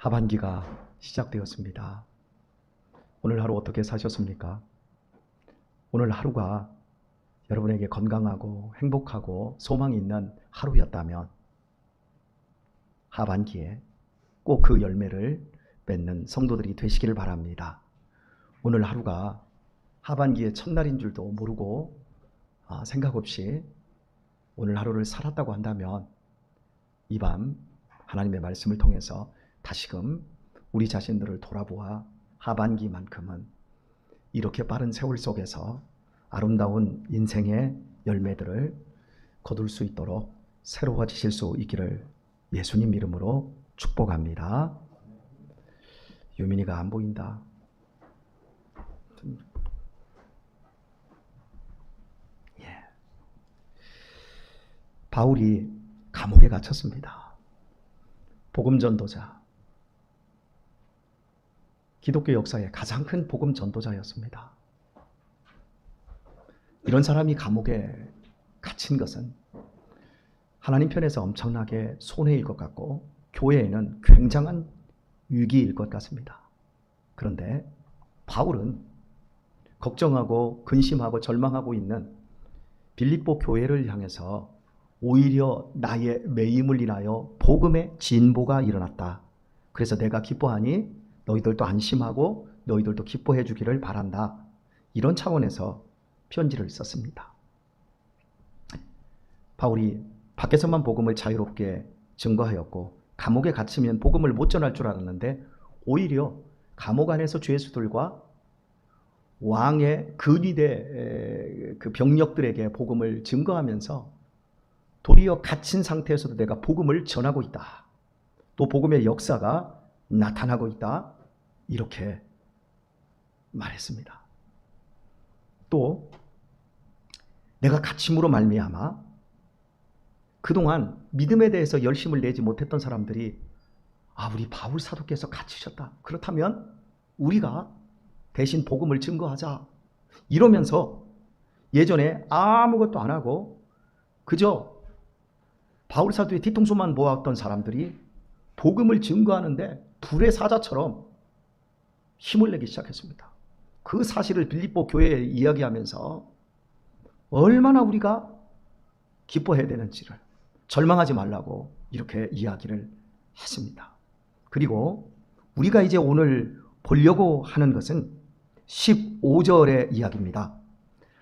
하반기가 시작되었습니다. 오늘 하루 어떻게 사셨습니까? 오늘 하루가 여러분에게 건강하고 행복하고 소망이 있는 하루였다면 하반기에 꼭 그 열매를 맺는 성도들이 되시기를 바랍니다. 오늘 하루가 하반기의 첫날인 줄도 모르고 생각 없이 오늘 하루를 살았다고 한다면 이 밤 하나님의 말씀을 통해서 다시금 우리 자신들을 돌아보아 하반기만큼은 이렇게 빠른 세월 속에서 아름다운 인생의 열매들을 거둘 수 있도록 새로워지실 수 있기를 예수님 이름으로 축복합니다. 유민이가 안 보인다. 바울이 감옥에 갇혔습니다. 복음 전도자, 기독교 역사의 가장 큰 복음 전도자였습니다. 이런 사람이 감옥에 갇힌 것은 하나님 편에서 엄청나게 손해일 것 같고 교회에는 굉장한 위기일 것 같습니다. 그런데 바울은 걱정하고 근심하고 절망하고 있는 빌립보 교회를 향해서 오히려 나의 매임을 인하여 복음의 진보가 일어났다. 그래서 내가 기뻐하니 너희들도 안심하고 너희들도 기뻐해 주기를 바란다. 이런 차원에서 편지를 썼습니다. 바울이 밖에서만 복음을 자유롭게 증거하였고 감옥에 갇히면 복음을 못 전할 줄 알았는데 오히려 감옥 안에서 죄수들과 왕의 근위대 그 병력들에게 복음을 증거하면서 도리어 갇힌 상태에서도 내가 복음을 전하고 있다. 또 복음의 역사가 나타나고 있다. 이렇게 말했습니다. 또 내가 갇힘으로 말미암아 그동안 믿음에 대해서 열심을 내지 못했던 사람들이 우리 바울 사도께서 갇히셨다. 그렇다면 우리가 대신 복음을 증거하자. 이러면서 예전에 아무것도 안 하고 그저 바울 사도의 뒤통수만 모았던 사람들이 복음을 증거하는데 불의 사자처럼 힘을 내기 시작했습니다. 그 사실을 빌립보 교회에 이야기하면서 얼마나 우리가 기뻐해야 되는지를 절망하지 말라고 이렇게 이야기를 했습니다. 그리고 우리가 이제 오늘 보려고 하는 것은 15절의 이야기입니다.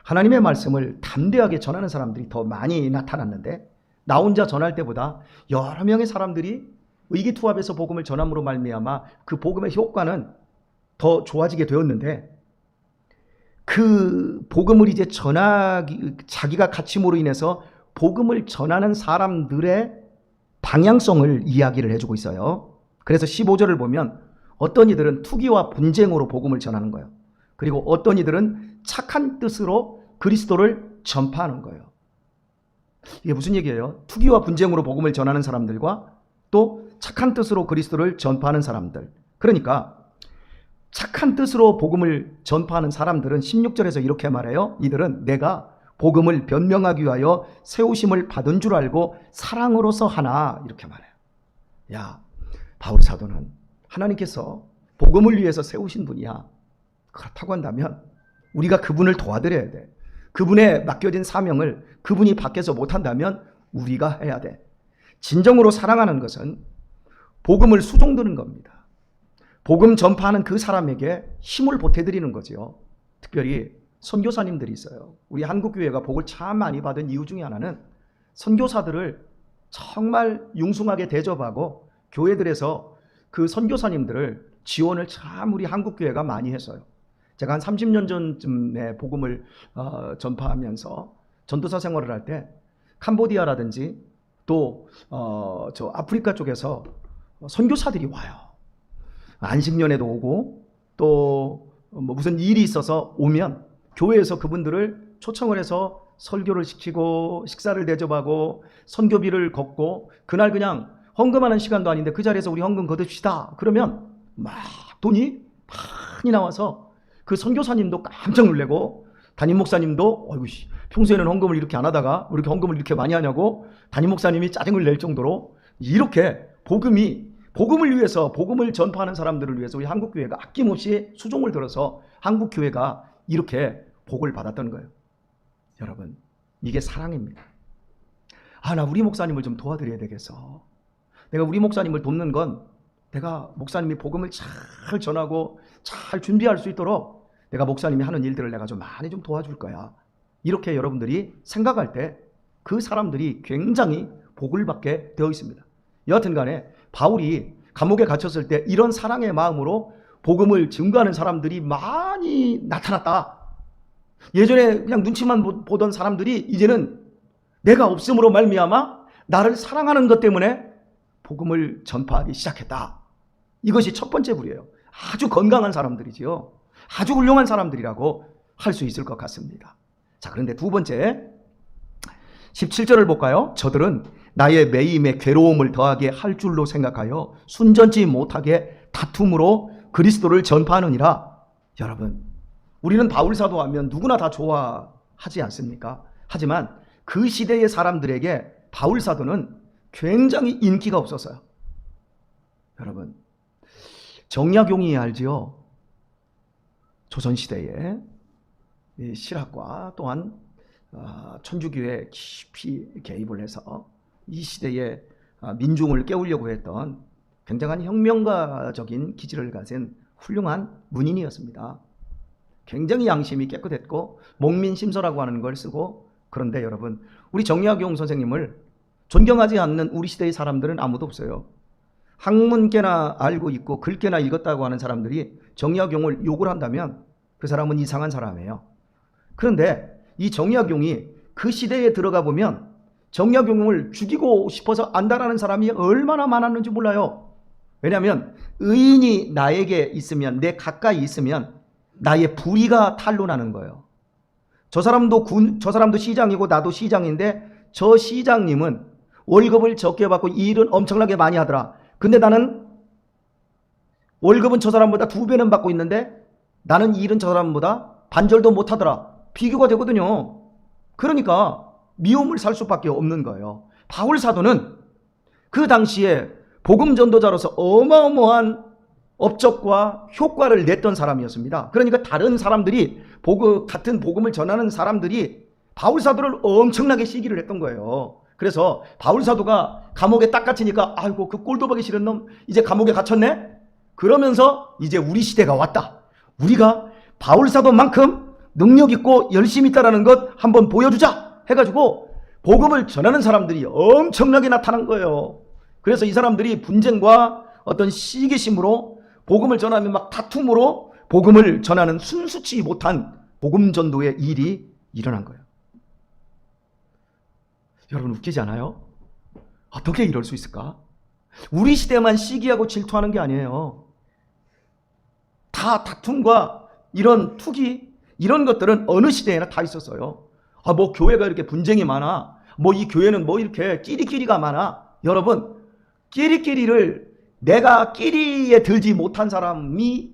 하나님의 말씀을 담대하게 전하는 사람들이 더 많이 나타났는데 나 혼자 전할 때보다 여러 명의 사람들이 의기투합해서 복음을 전함으로 말미암아 그 복음의 효과는 더 좋아지게 되었는데 그 복음을 이제 자기가 갇힘으로 인해서 복음을 전하는 사람들의 방향성을 이야기를 해주고 있어요. 그래서 15절을 보면 어떤 이들은 투기와 분쟁으로 복음을 전하는 거예요. 그리고 어떤 이들은 착한 뜻으로 그리스도를 전파하는 거예요. 이게 무슨 얘기예요? 투기와 분쟁으로 복음을 전하는 사람들과 또 착한 뜻으로 그리스도를 전파하는 사람들. 그러니까 착한 뜻으로 복음을 전파하는 사람들은 16절에서 이렇게 말해요. 이들은 내가 복음을 변명하기 위하여 세우심을 받은 줄 알고 사랑으로서 하나 이렇게 말해요. 야, 바울 사도는 하나님께서 복음을 위해서 세우신 분이야. 그렇다고 한다면 우리가 그분을 도와드려야 돼. 그분의 맡겨진 사명을 그분이 밖에서 못한다면 우리가 해야 돼. 진정으로 사랑하는 것은 복음을 수종드는 겁니다. 복음 전파하는 그 사람에게 힘을 보태드리는 거죠. 특별히 선교사님들이 있어요. 우리 한국교회가 복을 참 많이 받은 이유 중에 하나는 선교사들을 정말 융숭하게 대접하고 교회들에서 그 선교사님들을 지원을 참 우리 한국교회가 많이 했어요. 제가 한 30년 전쯤에 복음을 전파하면서 전도사 생활을 할 때 캄보디아라든지 또 저 아프리카 쪽에서 선교사들이 와요. 안식년에도 오고 또 무슨 일이 있어서 오면 교회에서 그분들을 초청을 해서 설교를 시키고 식사를 대접하고 선교비를 걷고 그날 그냥 헌금하는 시간도 아닌데 그 자리에서 우리 헌금 거둡시다. 그러면 막 돈이 많이 나와서 그 선교사님도 깜짝 놀래고 담임 목사님도 평소에는 헌금을 이렇게 안 하다가 왜 이렇게 헌금을 이렇게 많이 하냐고 담임 목사님이 짜증을 낼 정도로 이렇게 복음이 복음을 위해서, 복음을 전파하는 사람들을 위해서 우리 한국교회가 아낌없이 수종을 들어서 한국교회가 이렇게 복을 받았던 거예요. 여러분, 이게 사랑입니다. 나 우리 목사님을 좀 도와드려야 되겠어. 내가 우리 목사님을 돕는 건 내가 목사님이 복음을 잘 전하고 잘 준비할 수 있도록 내가 목사님이 하는 일들을 내가 좀 많이 좀 도와줄 거야. 이렇게 여러분들이 생각할 때 그 사람들이 굉장히 복을 받게 되어 있습니다. 여하튼 간에 바울이 감옥에 갇혔을 때 이런 사랑의 마음으로 복음을 증거하는 사람들이 많이 나타났다. 예전에 그냥 눈치만 보던 사람들이 이제는 내가 없음으로 말미암아 나를 사랑하는 것 때문에 복음을 전파하기 시작했다. 이것이 첫 번째 부류예요. 아주 건강한 사람들이지요. 아주 훌륭한 사람들이라고 할 수 있을 것 같습니다. 자, 그런데 두 번째 17절을 볼까요? 저들은 나의 매임에 괴로움을 더하게 할 줄로 생각하여 순전치 못하게 다툼으로 그리스도를 전파하느니라. 여러분, 우리는 바울 사도하면 누구나 다 좋아하지 않습니까? 하지만 그 시대의 사람들에게 바울 사도는 굉장히 인기가 없었어요. 여러분, 정약용이 알지요? 조선시대에 실학과 또한 천주교에 깊이 개입을 해서 이 시대의 민중을 깨우려고 했던 굉장한 혁명가적인 기질을 가진 훌륭한 문인이었습니다. 굉장히 양심이 깨끗했고 목민심서라고 하는 걸 쓰고, 그런데 여러분, 우리 정약용 선생님을 존경하지 않는 우리 시대의 사람들은 아무도 없어요. 학문계나 알고 있고 글계나 읽었다고 하는 사람들이 정약용을 욕을 한다면 그 사람은 이상한 사람이에요. 그런데 이 정약용이 그 시대에 들어가 보면 정약용을 죽이고 싶어서 안다라는 사람이 얼마나 많았는지 몰라요. 왜냐하면 의인이 나에게 있으면, 내 가까이 있으면 나의 불의가 탄로나는 거예요. 저 사람도 시장이고 나도 시장인데 저 시장님은 월급을 적게 받고 일은 엄청나게 많이 하더라. 근데 나는 월급은 저 사람보다 2배는 받고 있는데 나는 일은 저 사람보다 반절도 못하더라. 비교가 되거든요. 그러니까 미움을 살 수밖에 없는 거예요. 바울 사도는 그 당시에 복음 전도자로서 어마어마한 업적과 효과를 냈던 사람이었습니다. 그러니까 다른 사람들이 같은 복음을 전하는 사람들이 바울 사도를 엄청나게 시기를 했던 거예요. 그래서 바울 사도가 감옥에 딱 갇히니까 아이고 그 꼴도 보기 싫은 놈 이제 감옥에 갇혔네? 그러면서 이제 우리 시대가 왔다. 우리가 바울 사도만큼 능력 있고 열심히 있다라는 것 한번 보여주자 해가지고 복음을 전하는 사람들이 엄청나게 나타난 거예요. 그래서 이 사람들이 분쟁과 어떤 시기심으로 복음을 전하면 막 다툼으로 복음을 전하는 순수치 못한 복음 전도의 일이 일어난 거예요. 여러분, 웃기지 않아요? 어떻게 이럴 수 있을까? 우리 시대만 시기하고 질투하는 게 아니에요. 다 다툼과 이런 투기, 이런 것들은 어느 시대에나 다 있었어요. 뭐 교회가 이렇게 분쟁이 많아. 뭐 이 교회는 뭐 이렇게 끼리끼리가 많아. 여러분, 끼리끼리를 내가 끼리에 들지 못한 사람이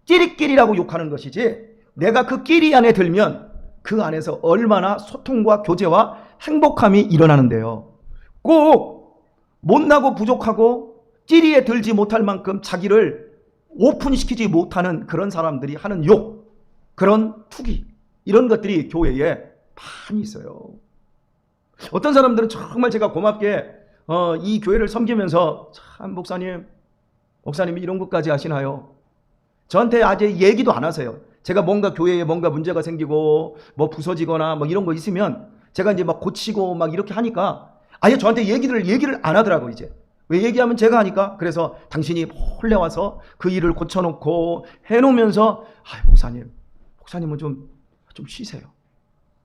끼리끼리라고 욕하는 것이지, 내가 그 끼리 안에 들면 그 안에서 얼마나 소통과 교제와 행복함이 일어나는데요. 꼭 못나고 부족하고 끼리에 들지 못할 만큼 자기를 오픈시키지 못하는 그런 사람들이 하는 욕, 그런 투기, 이런 것들이 교회에 많이 있어요. 어떤 사람들은 정말 제가 고맙게 이 교회를 섬기면서 참 목사님이 이런 것까지 하시나요? 저한테 아직 얘기도 안 하세요. 제가 뭔가 교회에 뭔가 문제가 생기고 뭐 부서지거나 뭐 이런 거 있으면 제가 이제 막 고치고 막 이렇게 하니까 아예 저한테 얘기를 안 하더라고. 이제 왜 얘기하면 제가 하니까. 그래서 당신이 몰래 와서 그 일을 고쳐놓고 해놓으면서 목사님은 좀 쉬세요.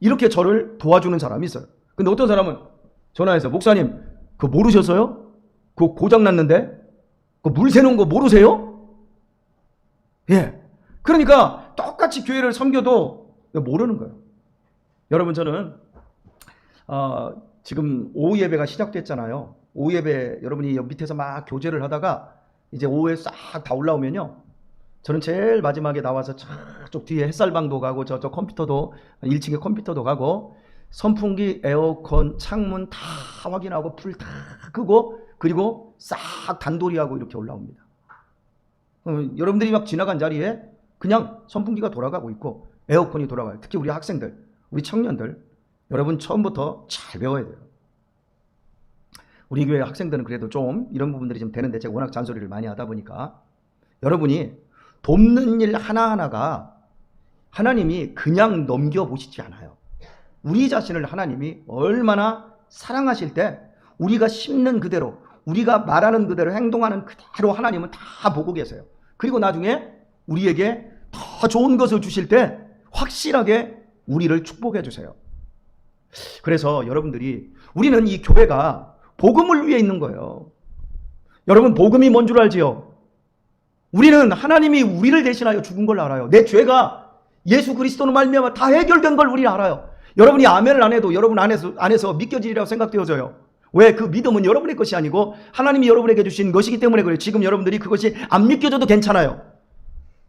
이렇게 저를 도와주는 사람이 있어요. 근데 어떤 사람은 전화해서 목사님 그거 모르셨어요? 그거 고장났는데? 그거 물 새놓은 거 모르세요? 예. 그러니까 똑같이 교회를 섬겨도 모르는 거예요. 여러분, 저는 지금 오후 예배가 시작됐잖아요. 오후 예배 여러분이 밑에서 막 교제를 하다가 이제 오후에 싹 다 올라오면요, 저는 제일 마지막에 나와서 저쪽 뒤에 햇살방도 가고 저쪽 컴퓨터도 1층에 컴퓨터도 가고 선풍기, 에어컨, 창문 다 확인하고 불 다 끄고 그리고 싹 단도리하고 이렇게 올라옵니다. 여러분들이 막 지나간 자리에 그냥 선풍기가 돌아가고 있고 에어컨이 돌아가요. 특히 우리 학생들, 우리 청년들, 여러분 처음부터 잘 배워야 돼요. 우리 교회 학생들은 그래도 좀 이런 부분들이 좀 되는데 제가 워낙 잔소리를 많이 하다 보니까 여러분이 돕는 일 하나하나가 하나님이 그냥 넘겨보시지 않아요. 우리 자신을 하나님이 얼마나 사랑하실 때 우리가 심는 그대로, 우리가 말하는 그대로, 행동하는 그대로 하나님은 다 보고 계세요. 그리고 나중에 우리에게 더 좋은 것을 주실 때 확실하게 우리를 축복해 주세요. 그래서 여러분들이, 우리는 이 교회가 복음을 위해 있는 거예요. 여러분, 복음이 뭔 줄 알지요? 우리는 하나님이 우리를 대신하여 죽은 걸 알아요. 내 죄가 예수 그리스도로 말미암아 다 해결된 걸 우리는 알아요. 여러분이 아멘을 안 해도 여러분 안에서 믿겨지리라고 생각되어져요. 왜? 그 믿음은 여러분의 것이 아니고 하나님이 여러분에게 주신 것이기 때문에 그래요. 지금 여러분들이 그것이 안 믿겨져도 괜찮아요.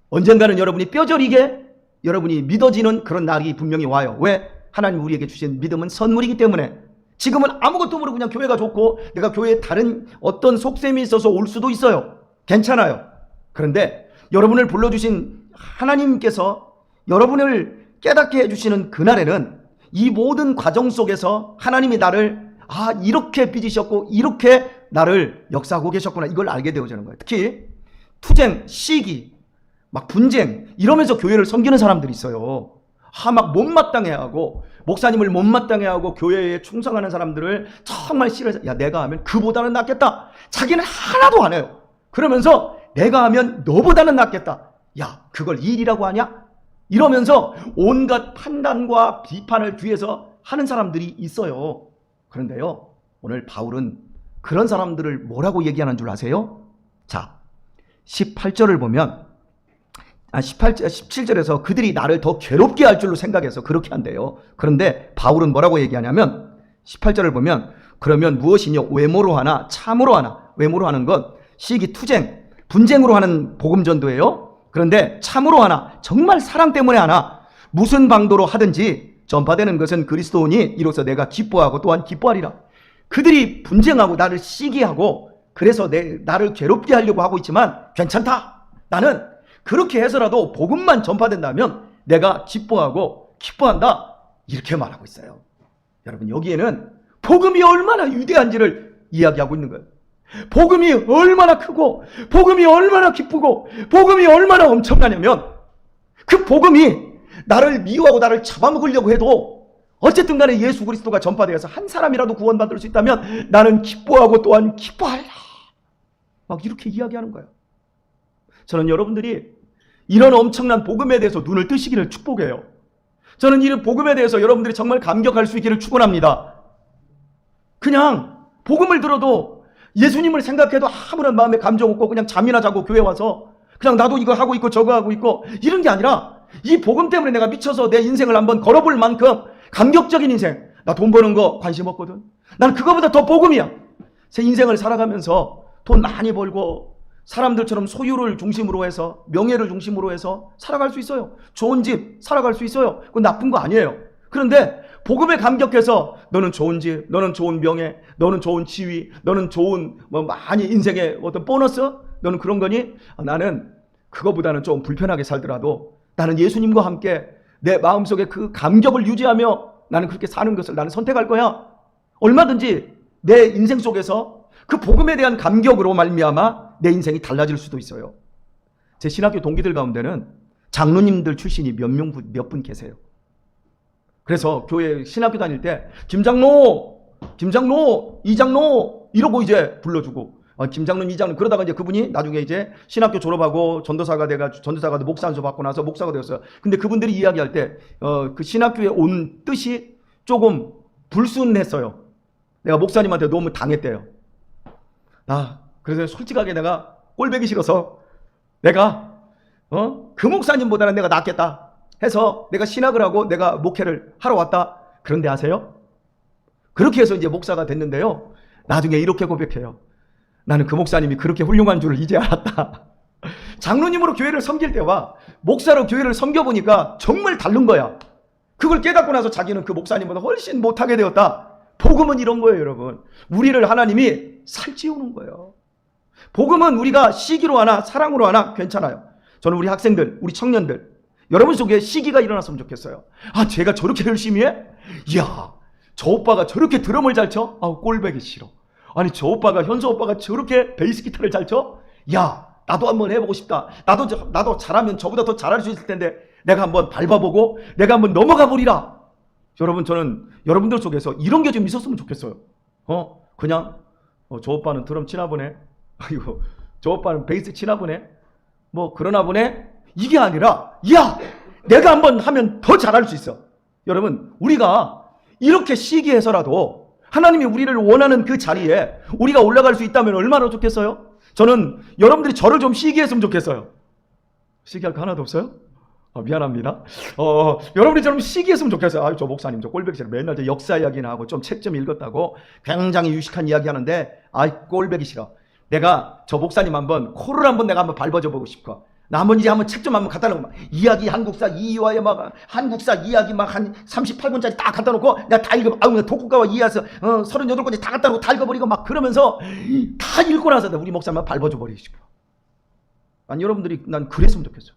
언젠가는 여러분이 뼈저리게 여러분이 믿어지는 그런 날이 분명히 와요. 왜? 하나님 우리에게 주신 믿음은 선물이기 때문에. 지금은 아무것도 모르고 그냥 교회가 좋고 내가 교회에 다른 어떤 속셈이 있어서 올 수도 있어요. 괜찮아요. 그런데 여러분을 불러주신 하나님께서 여러분을 깨닫게 해주시는 그날에는 이 모든 과정 속에서 하나님이 나를 이렇게 빚으셨고 이렇게 나를 역사하고 계셨구나, 이걸 알게 되어지는 거예요. 특히 투쟁, 시기, 막 분쟁 이러면서 교회를 섬기는 사람들이 있어요. 막 못마땅해하고 목사님을 못마땅해하고 교회에 충성하는 사람들을 정말 싫어해서 내가 하면 그보다는 낫겠다. 자기는 하나도 안 해요. 그러면서 내가 하면 너보다는 낫겠다. 그걸 일이라고 하냐? 이러면서 온갖 판단과 비판을 뒤에서 하는 사람들이 있어요. 그런데요, 오늘 바울은 그런 사람들을 뭐라고 얘기하는 줄 아세요? 자, 18절을 보면 17절에서 그들이 나를 더 괴롭게 할 줄로 생각해서 그렇게 한대요. 그런데 바울은 뭐라고 얘기하냐면 18절을 보면 그러면 무엇이뇨? 외모로 하나 참으로 하나. 외모로 하는 것 시기, 투쟁, 분쟁으로 하는 복음전도예요. 그런데 참으로 하나, 정말 사랑 때문에 하나, 무슨 방도로 하든지 전파되는 것은 그리스도오니 이로써 내가 기뻐하고 또한 기뻐하리라. 그들이 분쟁하고 나를 시기하고 그래서 나를 괴롭게 하려고 하고 있지만 괜찮다. 나는 그렇게 해서라도 복음만 전파된다면 내가 기뻐하고 기뻐한다. 이렇게 말하고 있어요. 여러분, 여기에는 복음이 얼마나 위대한지를 이야기하고 있는 거예요. 복음이 얼마나 크고 복음이 얼마나 기쁘고 복음이 얼마나 엄청나냐면 그 복음이 나를 미워하고 나를 잡아먹으려고 해도 어쨌든 간에 예수 그리스도가 전파되어서 한 사람이라도 구원받을 수 있다면 나는 기뻐하고 또한 기뻐하리라. 막 이렇게 이야기하는 거예요. 저는 여러분들이 이런 엄청난 복음에 대해서 눈을 뜨시기를 축복해요. 저는 이 복음에 대해서 여러분들이 정말 감격할 수 있기를 축원합니다. 그냥 복음을 들어도 예수님을 생각해도 아무런 마음에 감정 없고 그냥 잠이나 자고 교회 와서 그냥 나도 이거 하고 있고 저거 하고 있고 이런 게 아니라 이 복음 때문에 내가 미쳐서 내 인생을 한번 걸어볼 만큼 감격적인 인생. 나 돈 버는 거 관심 없거든. 나는 그거보다 더 복음이야. 제 인생을 살아가면서 돈 많이 벌고 사람들처럼 소유를 중심으로 해서 명예를 중심으로 해서 살아갈 수 있어요. 좋은 집 살아갈 수 있어요. 그건 나쁜 거 아니에요. 그런데 복음에 감격해서 너는 좋은 집, 너는 좋은 명예, 너는 좋은 지위, 너는 좋은 많이 인생의 어떤 보너스, 너는 그런 거니? 나는 그거보다는 좀 불편하게 살더라도 나는 예수님과 함께 내 마음속에 그 감격을 유지하며 나는 그렇게 사는 것을 나는 선택할 거야. 얼마든지 내 인생 속에서 그 복음에 대한 감격으로 말미암아 내 인생이 달라질 수도 있어요. 제 신학교 동기들 가운데는 장로님들 출신이 몇 분 계세요. 그래서 교회 신학교 다닐 때 김장로, 이장로 이러고 이제 불러주고 김장로님, 이장로님 그러다가 이제 그분이 나중에 이제 신학교 졸업하고 전도사가 목사 안수 받고 나서 목사가 되었어요. 근데 그분들이 이야기할 때 그 신학교에 온 뜻이 조금 불순했어요. 내가 목사님한테 너무 당했대요. 그래서 솔직하게 내가 꼴보기 싫어서 내가 그 목사님보다는 내가 낫겠다 해서 내가 신학을 하고 내가 목회를 하러 왔다. 그런데 아세요? 그렇게 해서 이제 목사가 됐는데요. 나중에 이렇게 고백해요. 나는 그 목사님이 그렇게 훌륭한 줄을 이제 알았다. 장로님으로 교회를 섬길 때와 목사로 교회를 섬겨보니까 정말 다른 거야. 그걸 깨닫고 나서 자기는 그 목사님보다 훨씬 못하게 되었다. 복음은 이런 거예요, 여러분. 우리를 하나님이 살찌우는 거예요. 복음은 우리가 시기로 하나 사랑으로 하나 괜찮아요. 저는 우리 학생들, 우리 청년들, 여러분 속에 시기가 일어났으면 좋겠어요. 아, 제가 저렇게 열심히 해? 이야, 저 오빠가 저렇게 드럼을 잘 쳐? 아우, 꼴배기 싫어. 아니, 저 오빠가, 현수 오빠가 저렇게 베이스 기타를 잘 쳐? 야, 나도 한번 해보고 싶다. 나도 잘하면 저보다 더 잘할 수 있을 텐데 내가 한번 밟아보고 내가 한번 넘어가 보리라. 여러분, 저는 여러분들 속에서 이런 게 좀 있었으면 좋겠어요. 그냥 저 오빠는 드럼 치나 보네. 아이고, 저 오빠는 베이스 치나 보네. 뭐 그러나 보네. 이게 아니라, 야, 내가 한번 하면 더 잘할 수 있어. 여러분, 우리가 이렇게 시기해서라도 하나님이 우리를 원하는 그 자리에 우리가 올라갈 수 있다면 얼마나 좋겠어요? 저는 여러분들이 저를 좀 시기했으면 좋겠어요. 시기할 거 하나도 없어요? 미안합니다. 여러분이 좀 시기했으면 좋겠어요. 아유, 저 목사님, 저 꼴배기 싫어. 맨날 저 역사 이야기나 하고 좀 책 좀 읽었다고 굉장히 유식한 이야기 하는데, 아이, 꼴배기 싫어. 내가 저 목사님 한번, 코를 한번 내가 한번 밟아줘 보고 싶어. 나 한번 이제 한번 책 좀 한번 갖다 놓고, 이야기 한국사 이화에 막, 한국사 이야기 막 한 38권짜리 딱 갖다 놓고, 내가 다 읽어, 아유, 독후가와 이해해서, 38권짜리 다 갖다 놓고 다 읽어버리고 막 그러면서 다 읽고 나서 우리 목사님 밟아줘 버리고 싶어. 아니, 여러분들이 난 그랬으면 좋겠어.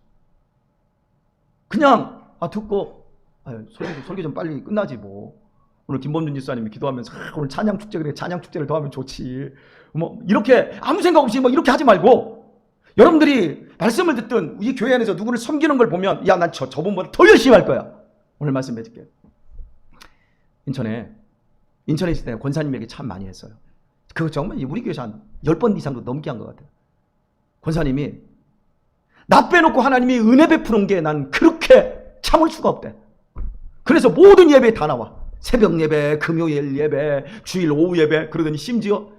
그냥 듣고 설교 좀 빨리 끝나지 뭐. 오늘 김범준 집사님이 기도하면서 오늘 찬양 축제, 그래, 찬양 축제를 더 하면 좋지. 뭐 이렇게 아무 생각 없이 뭐 이렇게 하지 말고, 여러분들이 말씀을 듣든 이 교회 안에서 누구를 섬기는 걸 보면, 야, 난 저분보다 더 열심히 할 거야. 오늘 말씀 해줄게요. 인천에 있을 때 권사님에게 참 많이 했어요. 그거 정말 우리 교회에서 한 10번 이상도 넘게 한 것 같아요. 권사님이 나 빼놓고 하나님이 은혜 베푸는 게 난 그렇게 참을 수가 없대. 그래서 모든 예배에 다 나와. 새벽 예배, 금요일 예배, 주일 오후 예배. 그러더니 심지어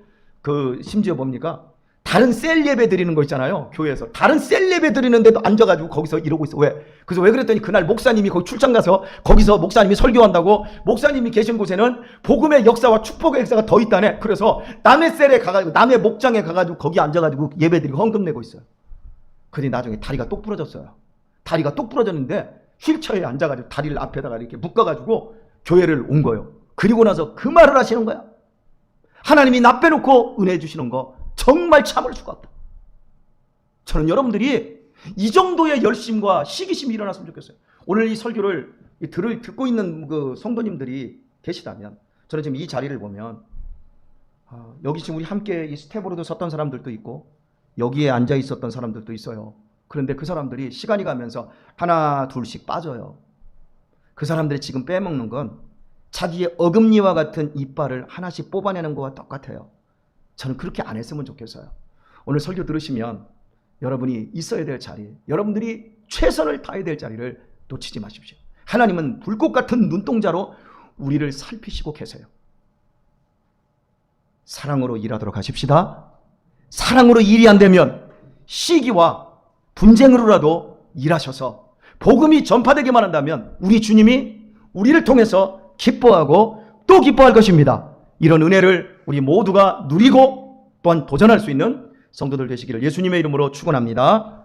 뭡니까? 다른 셀 예배 드리는 거 있잖아요. 교회에서 다른 셀 예배 드리는데도 앉아가지고 거기서 이러고 있어. 왜? 그래서 왜 그랬더니 그날 목사님이 거기 출장 가서 거기서 목사님이 설교한다고, 목사님이 계신 곳에는 복음의 역사와 축복의 역사가 더 있다네. 그래서 남의 셀에 가가지고, 남의 목장에 가가지고 거기 앉아가지고 예배 드리고 헌금 내고 있어요. 그런데 나중에 다리가 똑 부러졌어요. 다리가 똑 부러졌는데 휠체어에 앉아가지고 다리를 앞에다가 이렇게 묶어가지고 교회를 온 거예요. 그리고 나서 그 말을 하시는 거야. 하나님이 나 빼놓고 은혜 주시는 거 정말 참을 수가 없다. 저는 여러분들이 이 정도의 열심과 시기심이 일어났으면 좋겠어요. 오늘 이 설교를 듣고 있는 그 성도님들이 계시다면, 저는 지금 이 자리를 보면 여기 지금 우리 함께 이 스텝으로도 섰던 사람들도 있고 여기에 앉아 있었던 사람들도 있어요. 그런데 그 사람들이 시간이 가면서 하나 둘씩 빠져요. 그 사람들이 지금 빼먹는 건 자기의 어금니와 같은 이빨을 하나씩 뽑아내는 것과 똑같아요. 저는 그렇게 안 했으면 좋겠어요. 오늘 설교 들으시면 여러분이 있어야 될 자리, 여러분들이 최선을 다해야 될 자리를 놓치지 마십시오. 하나님은 불꽃 같은 눈동자로 우리를 살피시고 계세요. 사랑으로 일하도록 하십시다. 사랑으로 일이 안 되면 시기와 분쟁으로라도 일하셔서 복음이 전파되기만 한다면 우리 주님이 우리를 통해서 기뻐하고 또 기뻐할 것입니다. 이런 은혜를 우리 모두가 누리고 또한 도전할 수 있는 성도들 되시기를 예수님의 이름으로 축원합니다.